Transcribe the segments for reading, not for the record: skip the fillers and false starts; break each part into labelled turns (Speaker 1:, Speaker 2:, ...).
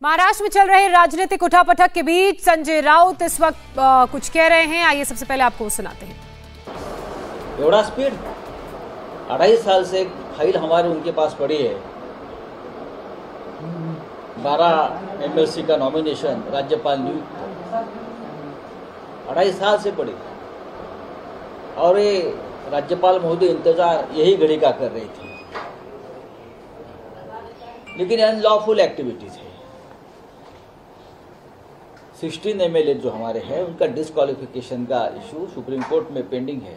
Speaker 1: महाराष्ट्र में चल रहे राजनीतिक उठापटक के बीच संजय राउत इस वक्त कुछ कह रहे हैं। आइए सबसे पहले आपको सुनाते हैं।
Speaker 2: एवढा स्पीड 2.5 साल से एक फाइल हमारे उनके पास पड़ी है। 12 MLC का नॉमिनेशन राज्यपाल नियुक्त 2.5 साल से पड़ी और ये राज्यपाल महोदय इंतजार यही घड़ी का कर रही थी, लेकिन अनलॉफुल एक्टिविटीज है। 16 MLA जो हमारे हैं उनका डिस्क्वालिफिकेशन का इशू सुप्रीम कोर्ट में पेंडिंग है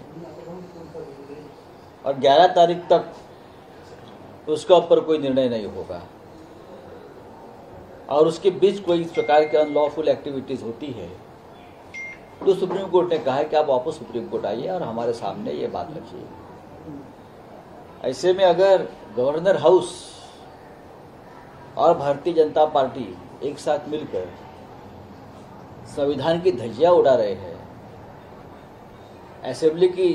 Speaker 2: और 11 तारीख तक उसका ऊपर कोई निर्णय नहीं होगा और उसके बीच कोई इस प्रकार की अनलॉफुल एक्टिविटीज होती है तो सुप्रीम कोर्ट ने कहा है कि आप वापस सुप्रीम कोर्ट आइए और हमारे सामने ये बात रखिए। ऐसे में अगर गवर्नर हाउस और भारतीय जनता पार्टी एक साथ मिलकर संविधान की धज्जियां उड़ा रहे हैं, असेंबली की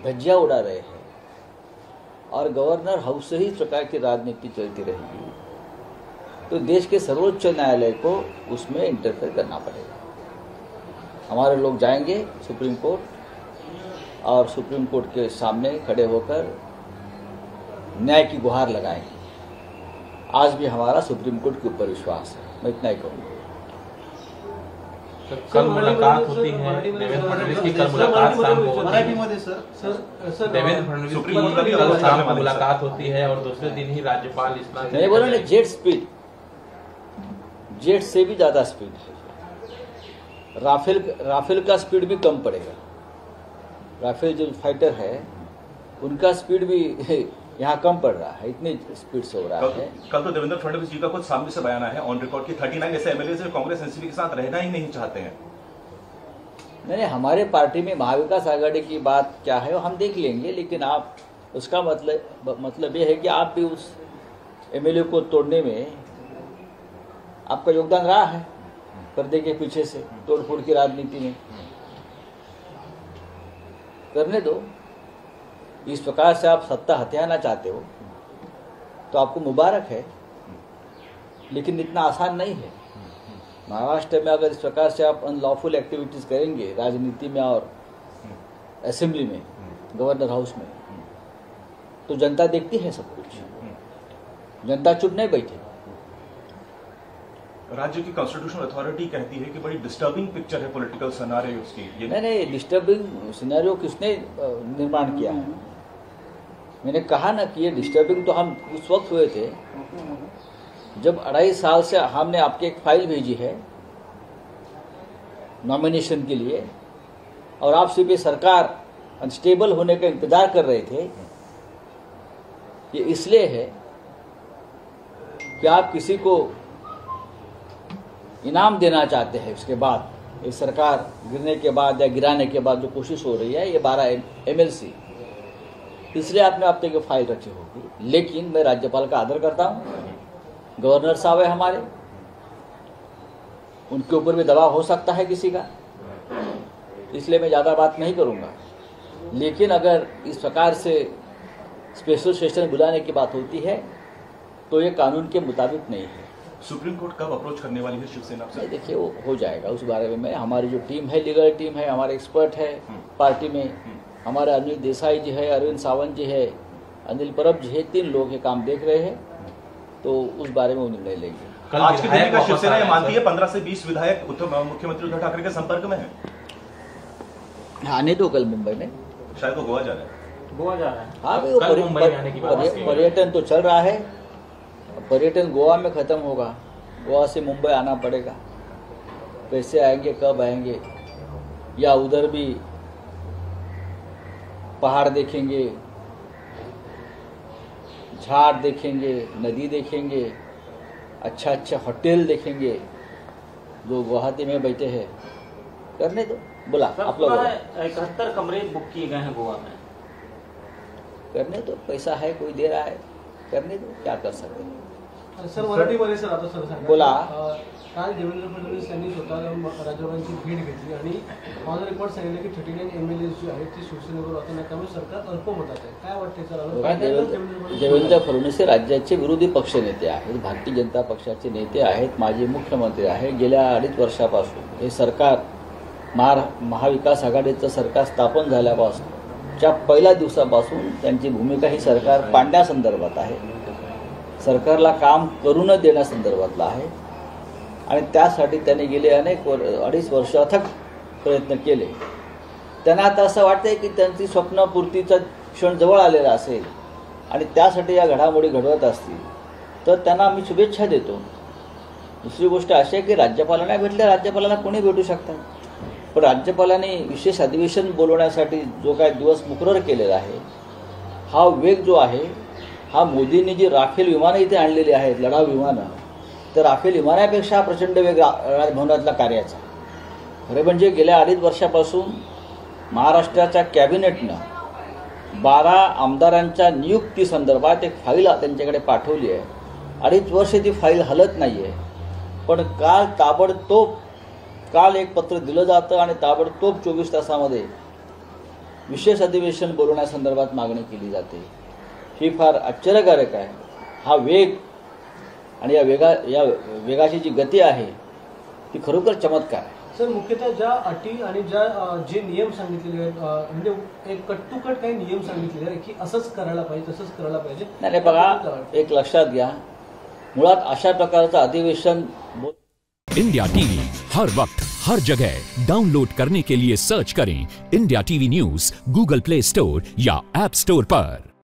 Speaker 2: धज्जियां उड़ा रहे हैं और गवर्नर हाउस से ही इस प्रकार की राजनीति चलती रहेगी तो देश के सर्वोच्च न्यायालय को उसमें इंटरफेयर करना पड़ेगा। हमारे लोग जाएंगे सुप्रीम कोर्ट और सुप्रीम कोर्ट के सामने खड़े होकर न्याय की गुहार लगाएंगे। आज भी हमारा सुप्रीम कोर्ट के ऊपर विश्वास है। मैं इतना ही कहूँगा।
Speaker 3: कल मुलाकात होती है देवेंद्र फडणवीस की, कल मुलाकात शाम को होती है। देवेंद्र फडणवीस की कल शाम को मुलाकात होती है और दूसरे दिन ही राज्यपाल इस्लाम
Speaker 2: नहीं बोला ना, जेट स्पीड, जेट से भी ज्यादा स्पीड है। राफेल का स्पीड भी कम पड़ेगा। राफेल जो फाइटर है उनका स्पीड भी यहाँ कम पड़ रहा है, इतनी स्पीड से हो रहा है।
Speaker 4: कल तो देवेंद्र फडणवीस जी का कुछ सामने से बयान है ऑन रिकॉर्ड की 39 ऐसे एमएलए जो कांग्रेस एनसीपी के साथ रहना ही नहीं चाहते हैं।
Speaker 2: नहीं, हमारे पार्टी में महाविकास आघाड़ी की बात क्या है वो हम देख लेंगे, लेकिन आप उसका मतलब ये है कि आप भी उस एमएलए को तोड़ने में आपका योगदान रहा है। पर्दे के पीछे से तोड़फोड़ की राजनीति में करने दो। इस प्रकार से आप सत्ता हथियाना चाहते हो तो आपको मुबारक है, लेकिन इतना आसान नहीं है। महाराष्ट्र में अगर इस प्रकार से आप अनलॉफुल एक्टिविटीज करेंगे राजनीति में और असेंबली में, गवर्नर हाउस में, तो जनता देखती है सब कुछ। जनता चुप नहीं बैठी।
Speaker 4: राज्य की कॉन्स्टिट्यूशनल अथॉरिटी कहती है कि बड़ी डिस्टर्बिंग पिक्चर है पॉलिटिकल सिनेरियो की।
Speaker 2: नहीं, डिस्टर्बिंग सिनेरियो किसने निर्माण किया है? मैंने कहा ना कि ये डिस्टर्बिंग तो हम उस वक्त हुए थे जब 2.5 साल से हमने आपके एक फाइल भेजी है नॉमिनेशन के लिए और आप सिर्फ सरकार अनस्टेबल होने का इंतजार कर रहे थे। ये इसलिए है कि आप किसी को इनाम देना चाहते हैं। उसके बाद ये सरकार गिरने के बाद या गिराने के बाद जो कोशिश हो रही है ये 12 MLC, इसलिए आपने अब तक फाइल रखी होगी। लेकिन मैं राज्यपाल का आदर करता हूँ, गवर्नर साहब है हमारे, उनके ऊपर भी दबाव हो सकता है किसी का, इसलिए मैं ज़्यादा बात नहीं करूँगा। लेकिन अगर इस प्रकार से स्पेशल सेशन बुलाने की बात होती है तो ये कानून के मुताबिक नहीं है।
Speaker 4: सुप्रीम कोर्ट कब अप्रोच करने वाली है शिवसेना से?
Speaker 2: देखिए वो हो जाएगा, उस बारे में हमारी जो टीम है, लीगल टीम है, हमारे एक्सपर्ट है पार्टी में, हमारे अनिल देसाई जी है, अरविंद सावंत जी है, अनिल परब जी है, 3 लोग ये काम देख रहे हैं, तो उस बारे में वो निर्णय लेंगे।
Speaker 4: आज के दिन का शिवसेना ये मानती है 15 से 20 विधायक मुख्यमंत्री उद्धव ठाकरे के संपर्क में है।
Speaker 2: आने दो कल मुंबई में,
Speaker 4: शायद वो गोवा जा रहा है।
Speaker 3: गोवा जा रहा है।
Speaker 2: हाँ भाई, पर्यटन तो चल रहा है। पर्यटन गोवा में खत्म होगा, गोवा से मुंबई आना पड़ेगा। कैसे आएंगे, कब आएंगे, या उधर भी पहाड़ देखेंगे, झाड़ देखेंगे, नदी देखेंगे, अच्छा होटल देखेंगे जो गुवाहाटी में बैठे हैं। करने दो, बोला आप लोग
Speaker 5: 71 कमरे बुक किए गए हैं गोवा में।
Speaker 2: करने दो, पैसा है, कोई दे रहा है, करने दो, क्या कर सकते हैं।
Speaker 6: सर मराठीमध्ये सर आता सर सांगा.
Speaker 2: बोला.
Speaker 6: काल देवेंद्र फडणवीस यांनी स्वतः राज्यपालांची भेट घेतली आणि ऑन रेकॉर्ड सांगितलं की 39 MLA जे आहेत ते शिवसेनेवर आता त्यामुळे सरकार अल्पमतात आहे. काय वाटते सर?
Speaker 2: देवेंद्र फडणवीस हे राज्याचे विरोधी पक्षनेते आहेत, भारतीय जनता पक्षाचे नेते आहेत, माजी मुख्यमंत्री आहेत. गेल्या 2.5 वर्षापासून हे सरकार महाविकास आघाडीचं सरकार स्थापन झाल्यापासूनच्या पहिल्या दिवसापासून त्यांची भूमिका ही सरकार पाडण्यासंदर्भात आहे, सरकारला काम करू न देण्यासंदर्भातला आहे. आणि त्यासाठी त्यांनी गेले 2.5 वर्ष अथक प्रयत्न केले. त्यांना आता असं वाटतंय की त्यांची स्वप्नपूर्तीचा क्षण जवळ आलेला असेल आणि त्यासाठी या घडामोडी घडवत असतील तर त्यांना मी शुभेच्छा देतो. दुसरी गोष्ट अशी आहे की राज्यपालांना भेटले, राज्यपालांना कोणी भेटू शकतात, पण राज्यपालांनी विशेष अधिवेशन बोलवण्यासाठी जो काय दिवस मुकरर केलेला आहे, हा वेग जो आहे, हा मोदींनी जी राफेल विमानं इथे आणलेली आहेत, लढाऊ विमानं, तर राफेल विमानापेक्षा प्रचंड वेग राजभवनातला कार्याचा. खरे म्हणजे गेल्या 2.5 वर्षापासून महाराष्ट्राच्या कॅबिनेटनं 12 आमदारांच्या नियुक्तीसंदर्भात एक फाईल त्यांच्याकडे पाठवली आहे. 2.5 वर्ष ती फाईल हलत नाही आहे, पण काल एक पत्र दिलं जातं आणि ताबडतोब 24 तासामध्ये विशेष अधिवेशन बोलवण्यासंदर्भात मागणी केली जाते. ही फार आश्चर्यकारक आहे. हा वेग आणि या वेगाची जी गती आहे ती खरोखर चमत्कार आहे.
Speaker 6: सर मुख्यतः ज्या अटी आणि जे नियम सांगितलेले आहेत, म्हणजे एक कट टू कट काही नियम सांगितलेले आहेत की असंच करायला पाहिजे, तसंच करायला पाहिजे.
Speaker 2: नाही बघा, एक लक्षात घ्या, मुळात अशा प्रकारचं अधिवेशन
Speaker 7: इंडिया टीवी हर वक्त हर जगह डाउनलोड करने के लिए सर्च करें India TV news Google play store या ऐप स्टोर पर.